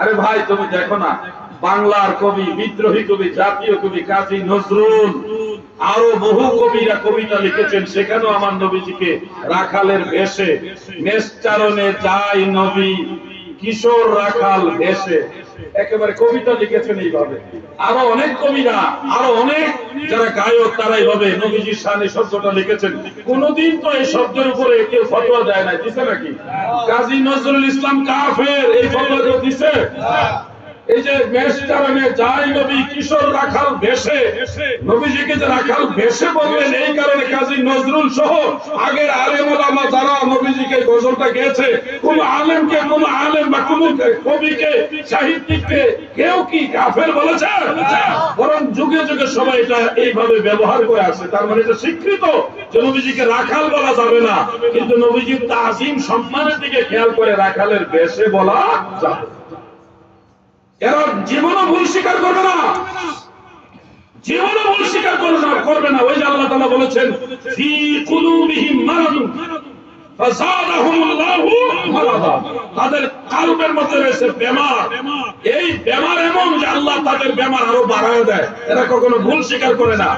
আরে ভাই তুমি দেখো না, বাংলার কবি, বিদ্রোহী কবি, জাতীয় কবি কাজী নজরুল, আরো বহু কবিরা কবিতা লিখেছেন, সেখানেও আমার নবীজিকে রাখালের বেশে, নেশ্চারণে যায় নবী কিশোর রাখাল বেশে, একেবারে কবিতা লিখেছেন এইভাবে। আরো অনেক কবিরা, আরো অনেক যারা গায়ক, তারা এইভাবে নবীজির শানে শব্দটা লিখেছেন। কোনদিন তো এই শব্দের উপরে কেউ ফতোয়া দেয় না, দিছে নাকি? কাজী নজরুল ইসলাম কাফের, এই ফতোয়া কেউ দিছে? এই যে মেষচারণে যায় নবী কিশোর রাখাল বেশে, নবীজিকে যে রাখাল বেশে বললেন, এই কারণে কাজী নজরুল সহ আগের আলেম ওলামা যারা নবীজিকে গজলটা গেয়েছে, কোন আলেমকে, কোন আলেম বা কোন কবিকে, সাহিত্যিককে কেউ কি কাফের বলেছে? বরং যুগে যুগে সবাই এটা এইভাবে ব্যবহার করে আসছে। তার মানে এটা স্বীকৃত যে নবীজিকে রাখাল বলা যাবে না, কিন্তু নবীজির তাজিম সম্মানের দিকে খেয়াল করে রাখালের বেশে বলা যাবে। এরা জীবনও ভুল স্বীকার করবে না, জীবনও ভুল স্বীকার করবে না। ওই যে আল্লাহ তাআলা বলেছেন, ফি কুলুবিহিম মারাদুন ফাযাদাহুমুল্লাহু মারাদা, তাদের কলবের মধ্যে রয়েছে বেমার। এই বেমার এমন যে আল্লাহ তাদের বেমার আরো বাড়ায় দেয়। এরা কখনো ভুল স্বীকার করে না।